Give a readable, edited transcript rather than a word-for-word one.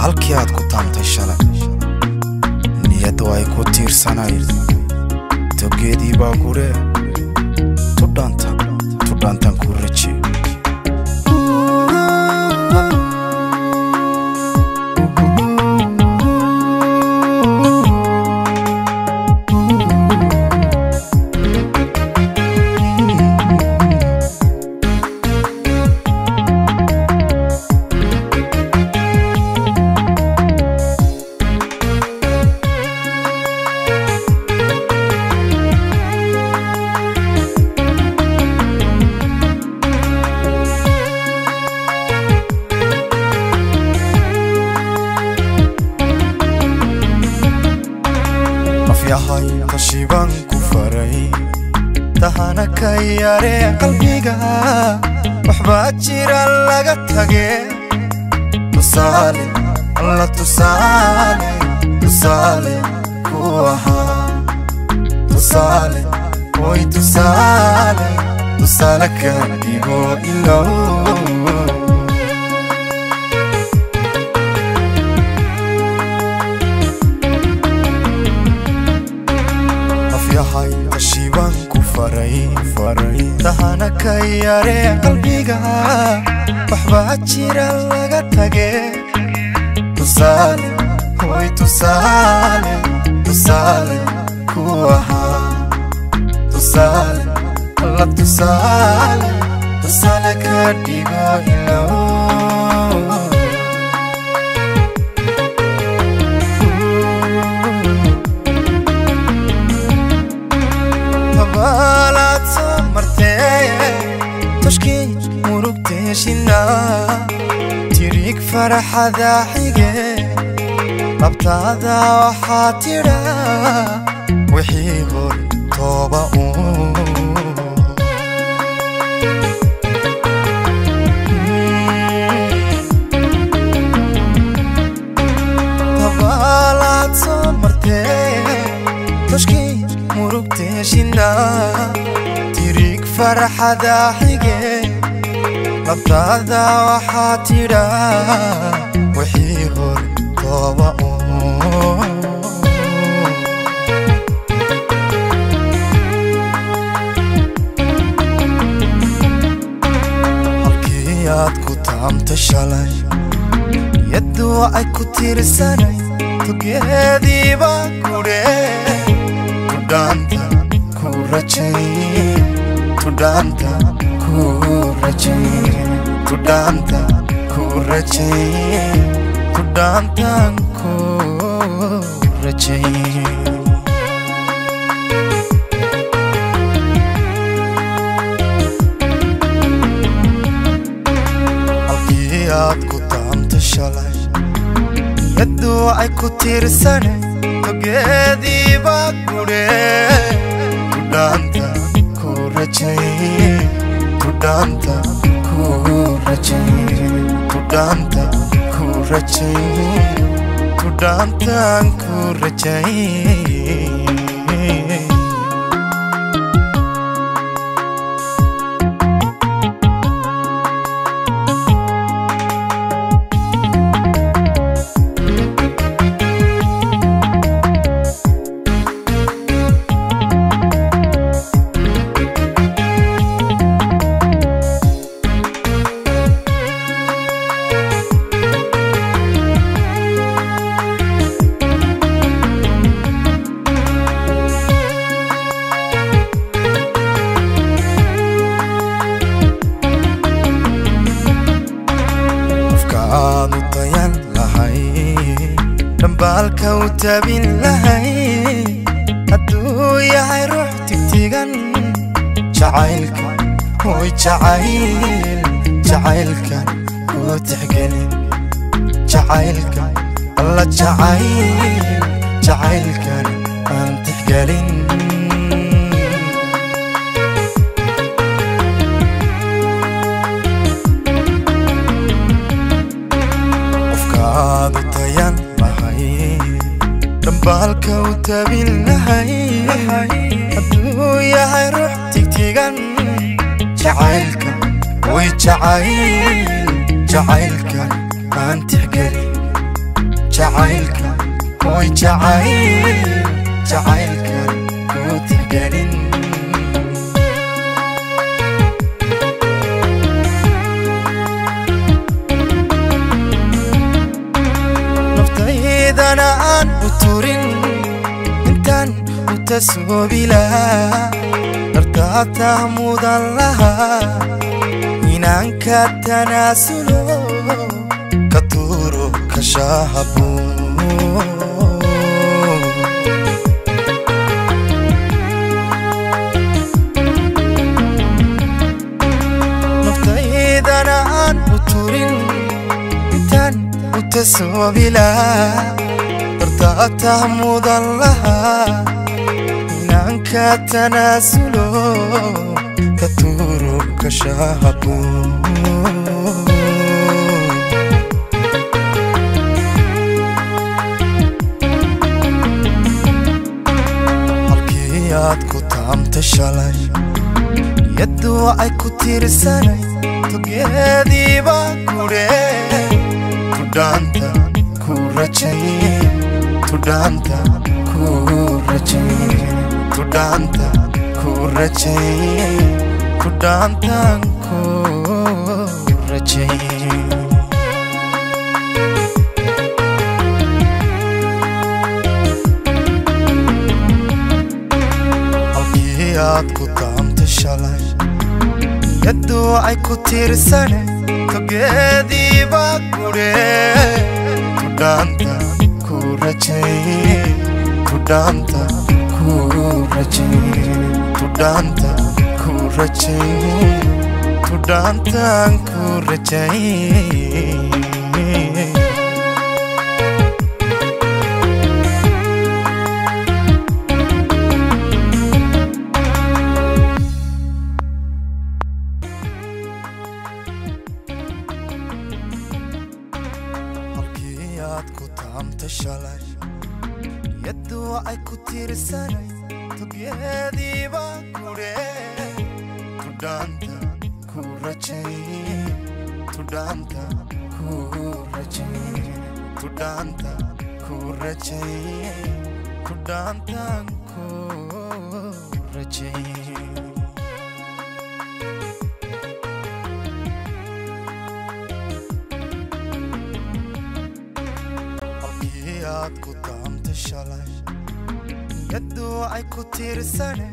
halkii aad ku taamtay shalay niyaddu ay ku tiirsanayd togeedii baa gure tudhaantan ku raji yahay qashiban ku faray tahana ka yare qalbiga waxba jira laga tage tusaale alla tusaale ku aha tusaale oy tusaale ka digo ilo yahay qashiban ku faray tahana ka yare qalbiga waxba jira laga tage tusaale oy tusaale ku aha tusaale alla tusaale ka digo ilo balat marte tashki murugte shina tirik farhada hige labtada waxa tira wixii hor toba balat marte tashki murugte shina tirik farhada hige labtada waxa tira wixii hor toba halkii aad ku taamtay shalay yaddu ay ku tiirsanay togeedii baa gure tudhaantan ku rajay halkii aad ku taamtay shalay yaddu ay ku tiirsanay togeedii baa gure tudhaantan ku rajay aanu tayan lahay dambalka u tabin lahay hadduu yahay ruux tigtigan jacaylka hoy jacaylkan oo tixgelin jacaylka alla jacaylkan aan tixgelin aanu tayan lahay dambalka u tabin lahay hadduu yahay ruux tigtigan jacaylka way jacaylkan aan tixgelin جعيلك هوي جعيلك وتحقلن نفتيد أنا عن بطورين انتان وتسوبي لها ارتعت عمود الله إنك تناسلو كتورو كشاهبو نفتيد أنا عن بطورين انتان وتسوبي لها ارتعت عمود الله إنك تناسلو كتورو كشاهبو halkiyaad ku taamta shalay yaddu ay ku tiirsanay togeediiba kure tudhaanta ku rajay tudhaanta ku rajay tudhaanta ku rajay tudhaanta ku rajay halkiyaad ku taamta shalay yaddu ay ku tiirsanay togeediiba kure tudhaanta ku rajay tudhaanta ku rajay tudhaanta ku rajay tudhaanta ku rajay ku taamta shalay yaddu ay ku tiirsanay togeediiba kure tudhaanta ku rajay tudhaanta ku rajay tudhaanta ku rajay tudhaanta ku rajay halkiyaad ku taamta shalay yaddu ay ku tiirsanay